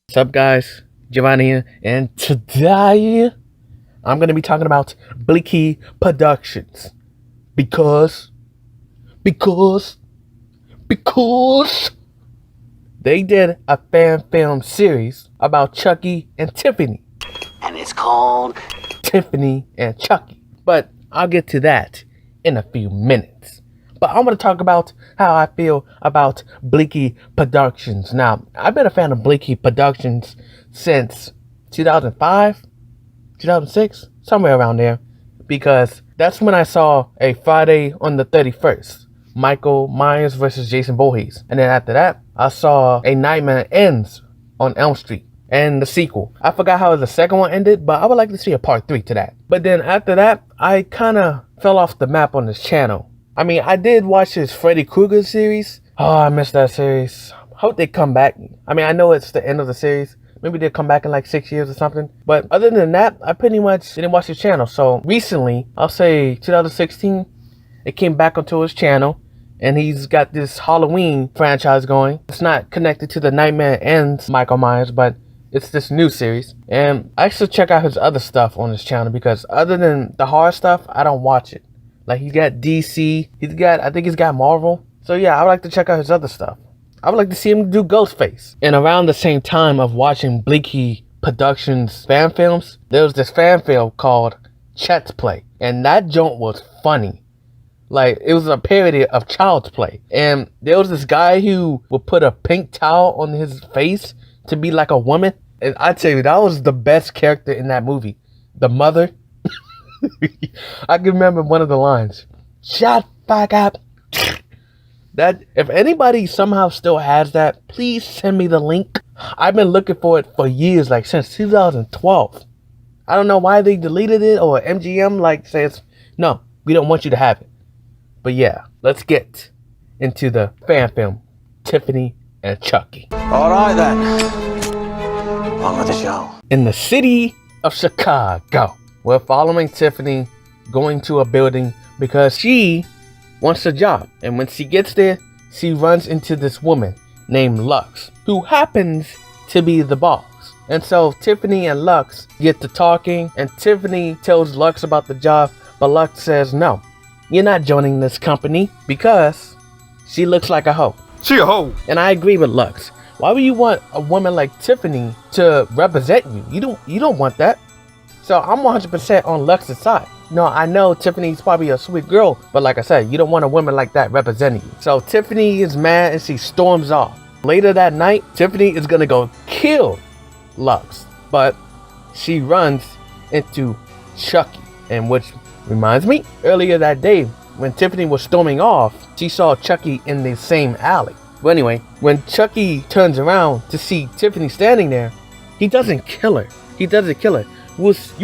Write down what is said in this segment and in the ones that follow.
What's up, guys? Giovanni here, and today I'm going to be talking about Blinky Productions because they did a fan film series about Chucky and Tiffany, and it's called Tiffany and Chucky. But I'll get to that in a few minutes. But I'm going to talk about how I feel about Blinky Productions. Now, I've been a fan of Blinky Productions since 2005, 2006, somewhere around there. Because that's when I saw a Friday on the 31st, Michael Myers versus Jason Voorhees. And then after that, I saw A Nightmare Ends on Elm Street. And the sequel. I forgot how the second one ended, but I would like to see a part 3 to that. But then after that, I kind of fell off the map on this channel. I mean, I did watch his Freddy Krueger series. Oh, I missed that series. Hope they come back. I mean, I know it's the end of the series. Maybe they'll come back in like 6 years or something. But other than that, I pretty much didn't watch his channel. So recently, I'll say 2016, it came back onto his channel. And he's got this Halloween franchise going. It's not connected to the Nightmare Ends Michael Myers, but it's this new series. And I should check out his other stuff on his channel, because other than the horror stuff, I don't watch it. Like, he's got DC, I think he's got Marvel. So yeah, I would like to check out his other stuff. I would like to see him do Ghostface. And around the same time of watching Blinky Productions fan films, there was this fan film called Chat's Play. And that joint was funny. Like, it was a parody of Child's Play. And there was this guy who would put a pink towel on his face to be like a woman. And I tell you, that was the best character in that movie. The mother. I can remember one of the lines. Shut back up. That, if anybody somehow still has that, please send me the link. I've been looking for it for years, like since 2012. I don't know why they deleted it, or MGM like says, no, we don't want you to have it. But yeah, let's get into the fan film, Tiffany and Chucky. Alright then. On with the show. In the city of Chicago, we're following Tiffany going to a building because she wants a job. And when she gets there, she runs into this woman named Lux, who happens to be the boss. And so Tiffany and Lux get to talking, and Tiffany tells Lux about the job, but Lux says, no, you're not joining this company because she looks like a hoe. She a hoe. And I agree with Lux. Why would you want a woman like Tiffany to represent you? You don't want that. So I'm 100% on Lux's side. No, I know Tiffany's probably a sweet girl, but like I said, you don't want a woman like that representing you. So Tiffany is mad and she storms off. Later that night, Tiffany is gonna go kill Lux, but she runs into Chucky. And which reminds me, earlier that day, when Tiffany was storming off, she saw Chucky in the same alley. But anyway, when Chucky turns around to see Tiffany standing there, he doesn't kill her. You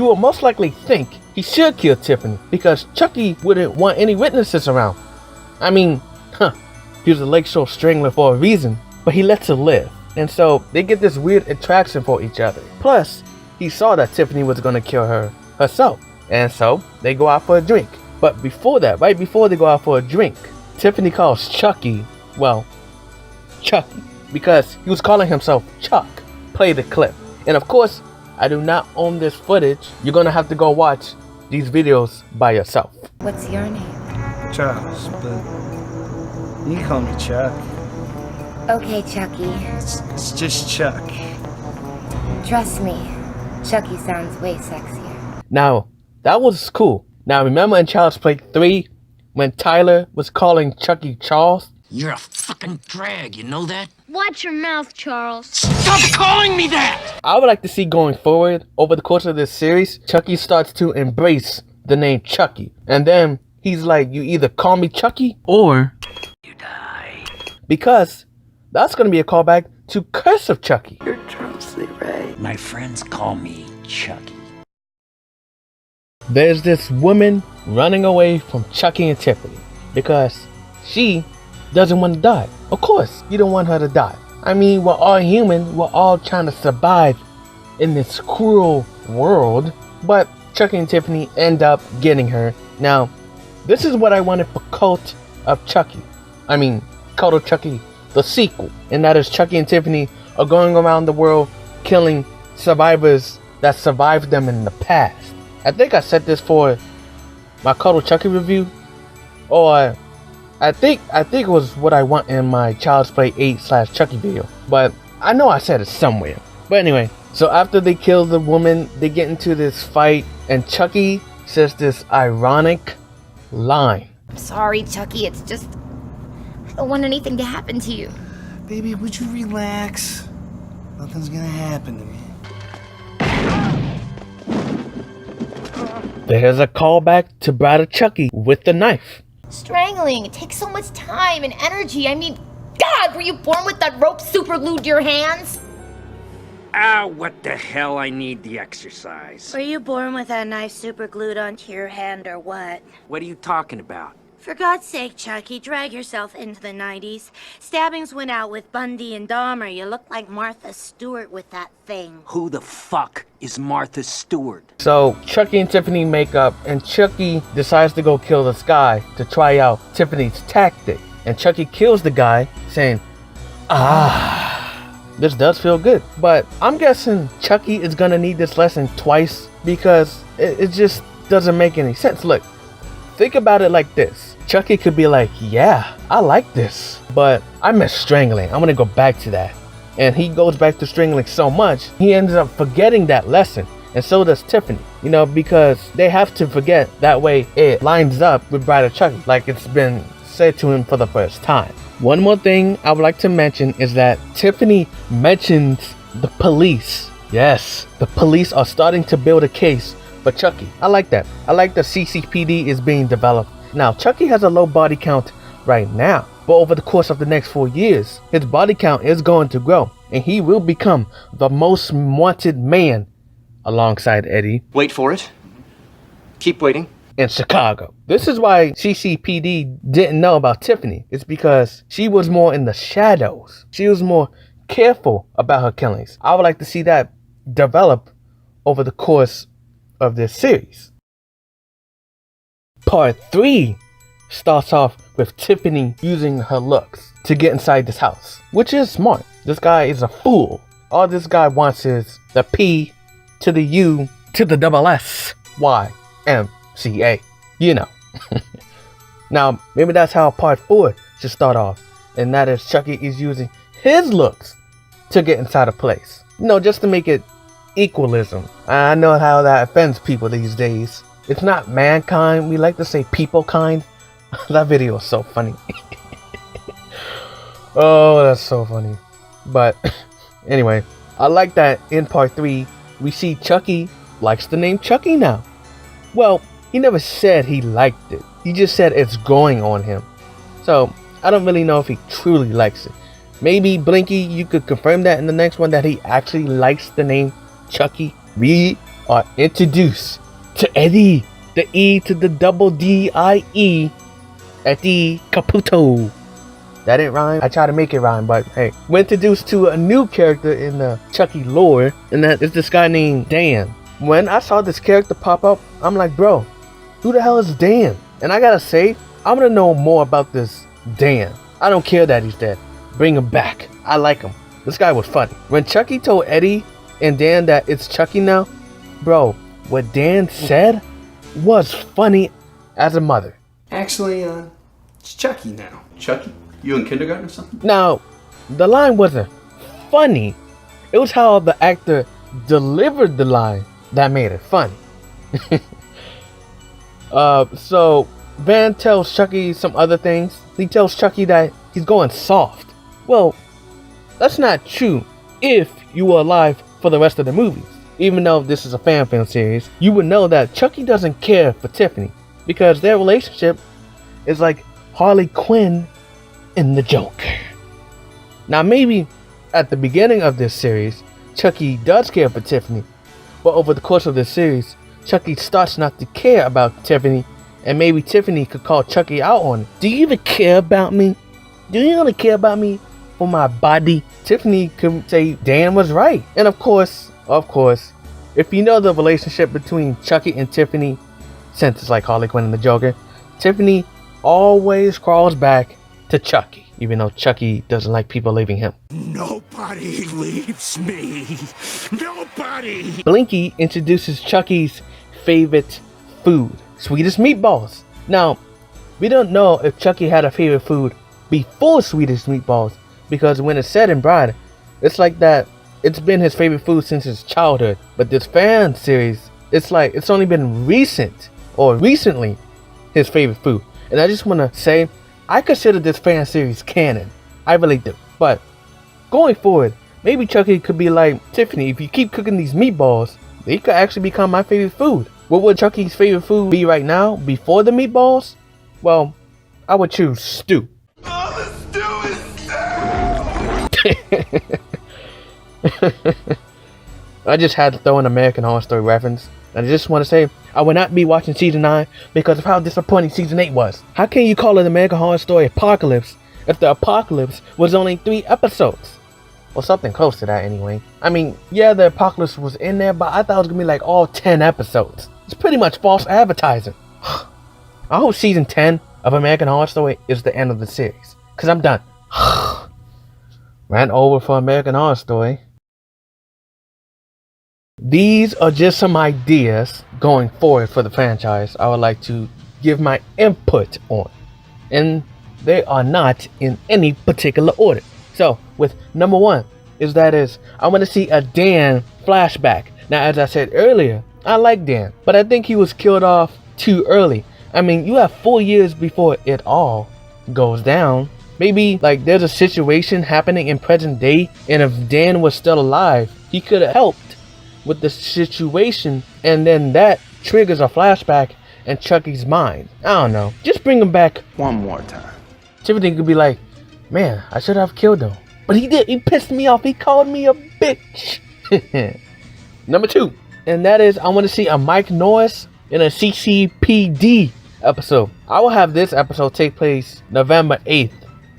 will most likely think he should kill Tiffany, because Chucky wouldn't want any witnesses around. I mean, he was a Lakeshore Strangler for a reason, but he lets her live. And so they get this weird attraction for each other. Plus, he saw that Tiffany was going to kill her herself. And so they go out for a drink. But before that, right before they go out for a drink, Tiffany calls Chucky, well, Chucky, because he was calling himself Chuck. Play the clip. And of course, I do not own this footage. You're gonna have to go watch these videos by yourself. What's your name? Charles, but you can call me Chuck. Okay, Chucky. It's just Chuck. Trust me, Chucky sounds way sexier. Now, that was cool. Now, remember in Child's Play 3, when Tyler was calling Chucky Charles? You're a fucking drag, you know that? Watch your mouth, Charles. Stop calling me that! I would like to see going forward, over the course of this series, Chucky starts to embrace the name Chucky. And then he's like, you either call me Chucky or You die. because that's going to be a callback to Curse of Chucky. You're totally right. My friends call me Chucky. There's this woman running away from Chucky and Tiffany because she doesn't want to die. Of course, you don't want her to die. I mean, we're all human. We're all trying to survive in this cruel world. But Chucky and Tiffany end up getting her. Now, this is what I wanted for Cult of Chucky. I mean, Cult of Chucky, the sequel. And that is Chucky and Tiffany are going around the world killing survivors that survived them in the past. I think I said this for my Cuddle Chucky review, or I think it was what I want in my Child's Play 8/Chucky video, but I know I said it somewhere. But anyway, so after they kill the woman, they get into this fight, and Chucky says this ironic line. I'm sorry, Chucky. It's just... I don't want anything to happen to you. Baby, would you relax? Nothing's gonna happen to me. There's a callback to Brother Chucky with the knife. Strangling. It takes so much time and energy. I mean, God, were you born with that rope super glued to your hands? Ah, what the hell? I need the exercise. Were you born with that knife super glued onto your hand or what? What are you talking about? For God's sake, Chucky, drag yourself into the 90s. Stabbings went out with Bundy and Dahmer. You look like Martha Stewart with that thing. Who the fuck is Martha Stewart? So Chucky and Tiffany make up, and Chucky decides to go kill this guy to try out Tiffany's tactic. And Chucky kills the guy, saying, this does feel good. But I'm guessing Chucky is gonna need this lesson twice, because it just doesn't make any sense. Look, think about it like this. Chucky could be like, yeah, I like this, but I miss strangling. I'm gonna go back to that. And he goes back to strangling so much, he ends up forgetting that lesson. And so does Tiffany, you know, because they have to forget. That way it lines up with Brother Chucky, like it's been said to him for the first time. One more thing I would like to mention is that Tiffany mentions the police. Yes, the police are starting to build a case for Chucky. I like that. I like the CCPD is being developed. Now, Chucky has a low body count right now, but over the course of the next 4 years, his body count is going to grow, and he will become the most wanted man alongside Eddie. Wait for it. Keep waiting. In Chicago. This is why CCPD didn't know about Tiffany. It's because she was more in the shadows. She was more careful about her killings. I would like to see that develop over the course of this series. Part 3 starts off with Tiffany using her looks to get inside this house, which is smart. This guy is a fool. All this guy wants is the P to the U to the double S Y M C A. You know. Now, maybe that's how part 4 should start off, and that is Chucky is using his looks to get inside a place. You know, just to make it equalism. I know how that offends people these days. It's not mankind, we like to say people kind. That video is so funny. Oh, that's so funny. But anyway, I like that in part 3 we see Chucky likes the name Chucky now. Well, he never said he liked it. He just said it's growing on him. So I don't really know if he truly likes it. Maybe Blinky, you could confirm that in the next one that he actually likes the name Chucky. We are introduced to Eddie, the E to the double D-I-E, Eddie Caputo. That didn't rhyme. I tried to make it rhyme, but hey. We're introduced to a new character in the Chucky lore, and that is this guy named Dan. When I saw this character pop up, I'm like, bro, who the hell is Dan? And I gotta say, I'm gonna know more about this Dan. I don't care that he's dead. Bring him back. I like him. This guy was funny. When Chucky told Eddie and Dan that it's Chucky now, bro, what Dan said was funny as a mother. Actually, it's Chucky now. Chucky? You in kindergarten or something? Now, the line wasn't funny. It was how the actor delivered the line that made it funny. So Van tells Chucky some other things. He tells Chucky that he's going soft. Well, that's not true if you were alive for the rest of the movies. Even though this is a fan film series, you would know that Chucky doesn't care for Tiffany because their relationship is like Harley Quinn and the Joker. Now maybe at the beginning of this series, Chucky does care for Tiffany, but over the course of this series, Chucky starts not to care about Tiffany, and maybe Tiffany could call Chucky out on it. Do you even care about me? Do you really care about me for my body? Tiffany could say Dan was right. And of course, if you know the relationship between Chucky and Tiffany, since it's like Harley Quinn and the Joker, Tiffany always crawls back to Chucky. even though Chucky doesn't like people leaving him. Nobody leaves me. Nobody. Blinky introduces Chucky's favorite food, Swedish meatballs. Now, we don't know if Chucky had a favorite food before Swedish meatballs, because when it's said in Bride, it's like that it's been his favorite food since his childhood. But this fan series, it's like it's only been recently his favorite food. And I just want to say, I consider this fan series canon. I really do. But going forward, maybe Chucky could be like, Tiffany, if you keep cooking these meatballs, they could actually become my favorite food. What would Chucky's favorite food be right now before the meatballs? Well, I would choose stew. Oh, the stew is stew! I just had to throw an American Horror Story reference. And I just want to say, I will not be watching season 9 because of how disappointing season 8 was. How can you call it American Horror Story Apocalypse if the apocalypse was only 3 episodes? Or something close to that anyway. I mean, yeah, the apocalypse was in there, but I thought it was going to be like all 10 episodes. It's pretty much false advertising. I hope season 10 of American Horror Story is the end of the series. Because I'm done. Ran over for American Horror Story. These are just some ideas going forward for the franchise I would like to give my input on. And they are not in any particular order. So, with number 1, I want to see a Dan flashback. Now, as I said earlier, I like Dan, but I think he was killed off too early. I mean, you have 4 years before it all goes down. Maybe, like, there's a situation happening in present day, and if Dan was still alive, he could have helped with the situation, and then that triggers a flashback in Chucky's mind. I don't know. Just bring him back One more time. Tiffany could be like, man, I should have killed him. But he did. He pissed me off. He called me a bitch. Number 2. And that is, I want to see a Mike Norris in a CCPD episode. I will have this episode take place November 8th,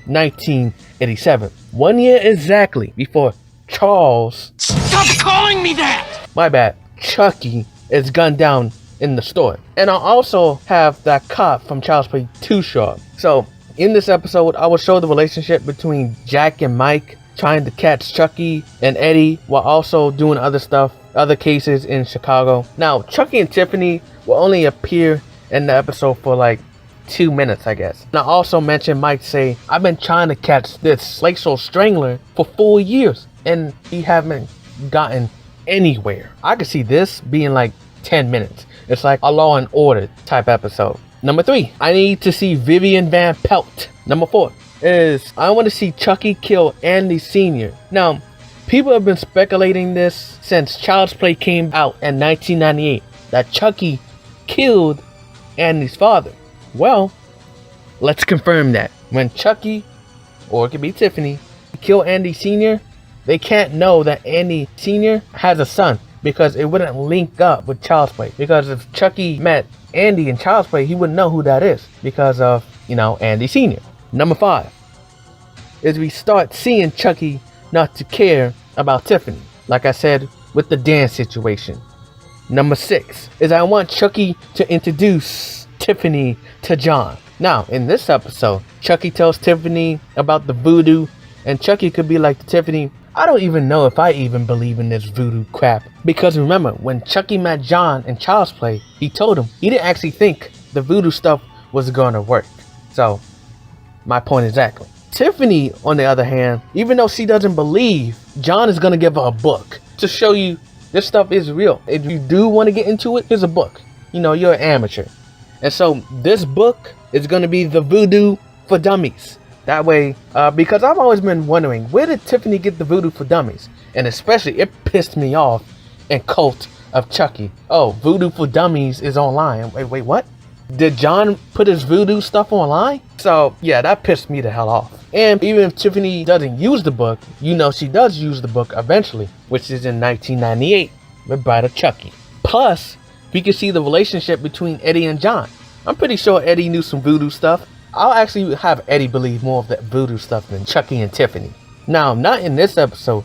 1987. 1 year exactly before Charles... Stop calling me that! My bad. Chucky is gunned down in the store. And I'll also have that cop from Child's Play 2 show up. So, in this episode, I will show the relationship between Jack and Mike trying to catch Chucky and Eddie while also doing other stuff, other cases in Chicago. Now, Chucky and Tiffany will only appear in the episode for like 2 minutes, I guess. And I also mentioned Mike say, I've been trying to catch this Lake Shore Strangler for 4 years and he haven't gotten anywhere. I could see this being like 10 minutes. It's like a Law and Order type episode. Number 3, I need to see Vivian Van Pelt. Number 4 is I want to see Chucky kill Andy Sr. Now, people have been speculating this since Child's Play came out in 1998 that Chucky killed Andy's father. Well, let's confirm that. When Chucky, or it could be Tiffany, kill Andy Sr., they can't know that Andy Sr. has a son because it wouldn't link up with Child's Play. Because if Chucky met Andy in Child's Play, he wouldn't know who that is because of, Andy Sr. Number 5 is we start seeing Chucky not to care about Tiffany, like I said with the dance situation. Number 6 is I want Chucky to introduce Tiffany to John. Now, in this episode, Chucky tells Tiffany about the voodoo, and Chucky could be like to Tiffany, I don't even know if I even believe in this voodoo crap. Because remember, when Chucky met John in Child's Play, he told him he didn't actually think the voodoo stuff was gonna work. So, my point exactly. Tiffany, on the other hand, even though she doesn't believe, John is gonna give her a book to show you this stuff is real. If you do want to get into it, here's a book. You're an amateur. And so, this book is gonna be the voodoo for dummies. That way, because I've always been wondering, where did Tiffany get the voodoo for dummies? And especially, it pissed me off in Cult of Chucky. Oh, voodoo for dummies is online. Wait, what? Did John put his voodoo stuff online? So, yeah, that pissed me the hell off. And even if Tiffany doesn't use the book, she does use the book eventually, which is in 1998 with Bride of Chucky. Plus, we can see the relationship between Eddie and John. I'm pretty sure Eddie knew some voodoo stuff. I'll actually have Eddie believe more of that voodoo stuff than Chucky and Tiffany. Now, not in this episode,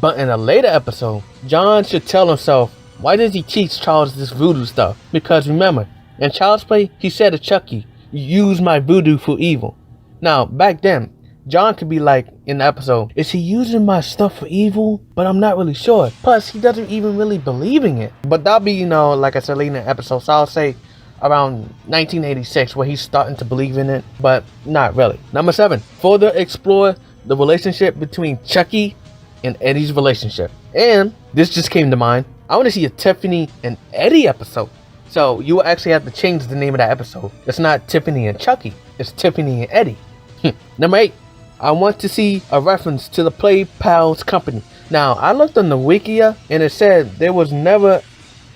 but in a later episode, John should tell himself, why does he teach Charles this voodoo stuff? Because remember, in Child's Play, he said to Chucky, use my voodoo for evil. Now, back then, John could be like in the episode, is he using my stuff for evil? But I'm not really sure. Plus, he doesn't even really believe in it. But that'll be, you know, like I said, later in the episode. So I'll say around 1986 where he's starting to believe in it, but not really. Number 7, further explore the relationship between Chucky and Eddie's relationship. And this just came to mind. I want to see a Tiffany and Eddie episode. So you will actually have to change the name of that episode. It's not Tiffany and Chucky. It's Tiffany and Eddie. Number 8, I want to see a reference to the Play Pals company. Now, I looked on the Wikia and it said there was never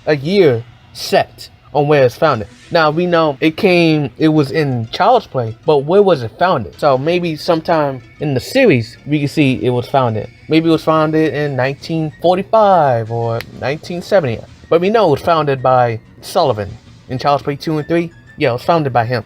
a year set on where it's founded. Now, we know it was in Child's Play, but where was it founded? So maybe sometime in the series we can see it was founded. Maybe it was founded in 1945 or 1970. But we know it was founded by Sullivan in Child's Play 2 and 3. Yeah, it was founded by him.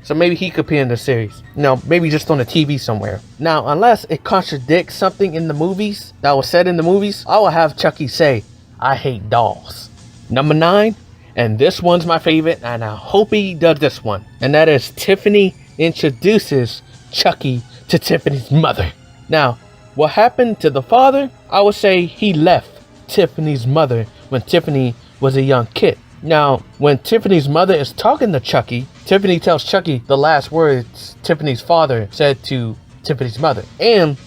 So maybe he could appear in the series. No, maybe just on the TV somewhere. Now, unless it contradicts something in the movies that was said in the movies, I will have Chucky say, I hate dolls. Number 9, and this one's my favorite, and I hope he does this one. And that is Tiffany introduces Chucky to Tiffany's mother. Now, what happened to the father? I would say he left Tiffany's mother when Tiffany was a young kid. Now, when Tiffany's mother is talking to Chucky, Tiffany tells Chucky the last words Tiffany's father said to Tiffany's mother. And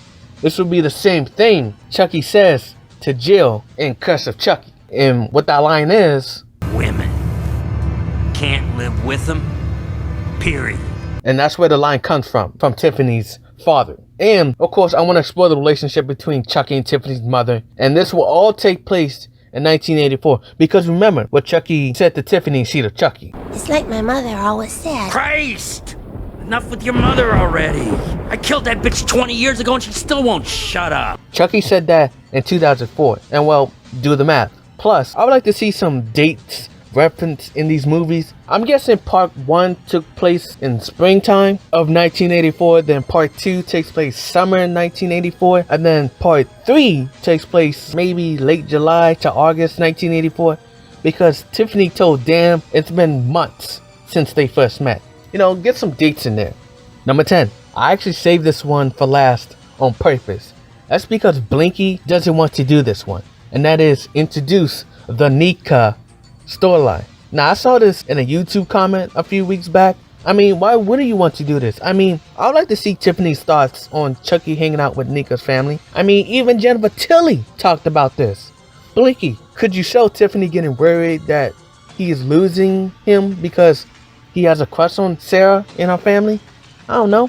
this would be the same thing Chucky says to Jill in Curse of Chucky. And what that line is, Women can't live with them, period. and that's where the line comes from Tiffany's father. And of course, I want to explore the relationship between Chucky and Tiffany's mother, and this will all take place in 1984, because remember what Chucky said to Tiffany in Seed of Chucky. It's like my mother always said. Christ! Enough with your mother already. I killed that bitch 20 years ago and she still won't shut up. Chucky said that in 2004, and well, do the math. Plus, I would like to see some dates referenced in these movies. I'm guessing part 1 took place in springtime of 1984, then part 2 takes place summer in 1984, and then part 3 takes place maybe late July to August 1984, because Tiffany told Dan it's been months since they first met. You know, get some dates in there. Number 10, I actually saved this one for last on purpose. That's because Blinky doesn't want to do this one, and that is introduce the Nika storyline. Now, I saw this in a YouTube comment a few weeks back. I mean, why wouldn't you want to do this? I mean, I would like to see Tiffany's thoughts on Chucky hanging out with Nika's family. I mean, even Jennifer Tilly talked about this. Blinky, could you show Tiffany getting worried that he is losing him because he has a crush on Sarah in her family? I don't know.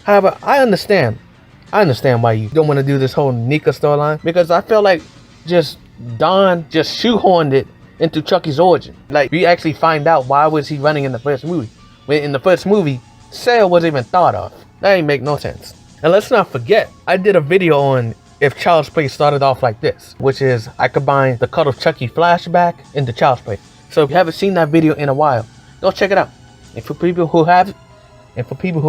However, I understand why you don't want to do this whole Nika storyline, because I feel like Don just shoehorned it into Chucky's origin. Like, we actually find out why was he running in the first movie, when in the first movie Sarah wasn't even thought of. That ain't make no sense. And let's not forget, I did a video on if Child's Play started off like this, which is I combined the Cut of Chucky flashback into Child's Play. So if you haven't seen that video in a while, go check it out. And for people who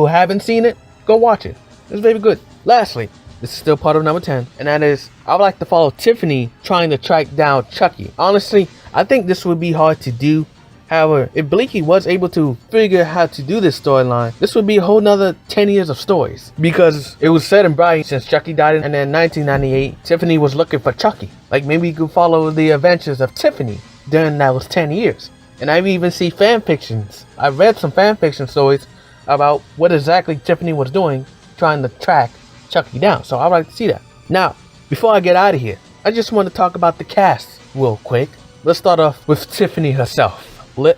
haven't seen it, go watch it. It's very good. Lastly, this is still part of number 10, and that is I would like to follow Tiffany trying to track down Chucky. Honestly, I think this would be hard to do. However, if Blinky was able to figure how to do this storyline, this would be a whole nother 10 years of stories. Because it was set and bright since Chucky died, and then in 1998, Tiffany was looking for Chucky. Like, maybe you could follow the adventures of Tiffany during those 10 years. And I've even seen fan fictions. I've read some fan fiction stories about what exactly Tiffany was doing trying to track Chucky down. So I'd like to see that. Now, before I get out of here, I just want to talk about the cast real quick. Let's start off with Tiffany herself. What?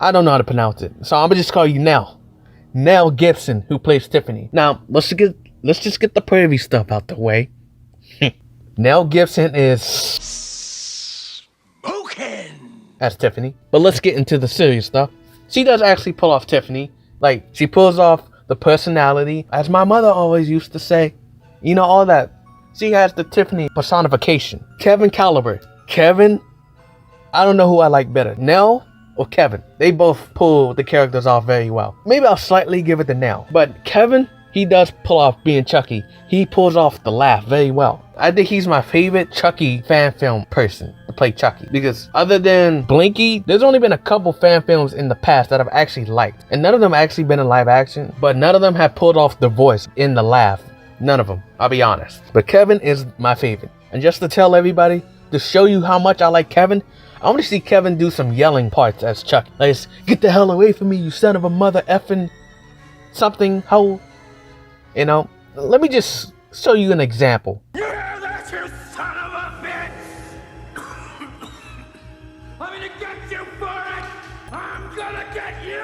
I don't know how to pronounce it, so I'm gonna just call you Nell. Nell Gibson, who plays Tiffany. Now, let's just get the pervy stuff out the way. Nell Gibson is Smoking. as Tiffany. But let's get into the serious stuff. She does actually pull off Tiffany. Like, she pulls off the personality, as my mother always used to say. You know, all that. She has the Tiffany personification. Kevin Caliber. Kevin, I don't know who I like better, Nell or Kevin. They both pull the characters off very well. Maybe I'll slightly give it to Nell. But Kevin, he does pull off being Chucky. He pulls off the laugh very well. I think he's my favorite Chucky fan film person. play Chucky. Because other than Blinky, there's only been a couple fan films in the past that I've actually liked. And none of them actually been in live action. But none of them have pulled off the voice in the laugh. None of them, I'll be honest. But Kevin is my favorite. And just to tell everybody, to show you how much I like Kevin, I want to see Kevin do some yelling parts as Chucky. Like, get the hell away from me, you son of a mother effing something, hoe. You know, let me just show you an example. You hear that, you son of a bitch? I'm gonna get you for it! I'm gonna get you!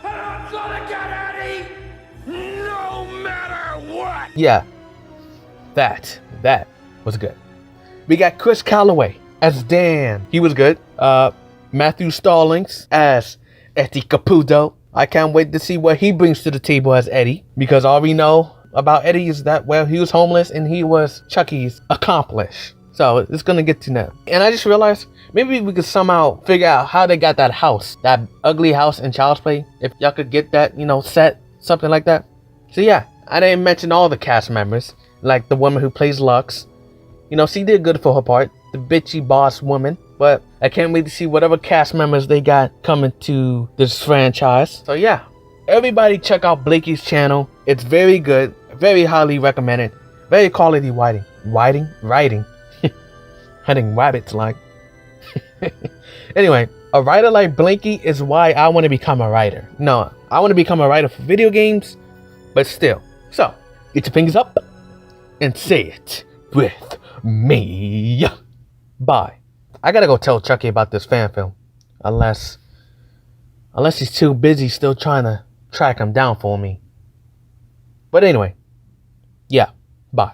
And I'm gonna get Eddie! No matter what! Yeah, that was good. We got Chris Calloway as Dan. He was good. Matthew Stallings as Eddie Caputo. I can't wait to see what he brings to the table as Eddie, because all we know about Eddie is that, well, he was homeless and he was Chucky's accomplice. So it's gonna get to know. And I just realized maybe we could somehow figure out how they got that house, that ugly house in Child's Play. If y'all could get that, you know, set, something like that. So yeah, I didn't mention all the cast members, like the woman who plays Lux. You know, she did good for her part, the bitchy boss woman. But I can't wait to see whatever cast members they got coming to this franchise. So yeah, everybody check out Blinky's channel. It's very good, very highly recommended, very quality writing. Hunting rabbits like. Anyway, a writer like Blinky is why I want to become a writer. No, I want to become a writer for video games, but still. So, get your fingers up and say it with me. Bye. I gotta go tell Chucky about this fan film. Unless he's too busy still trying to track him down for me. But anyway, yeah, bye.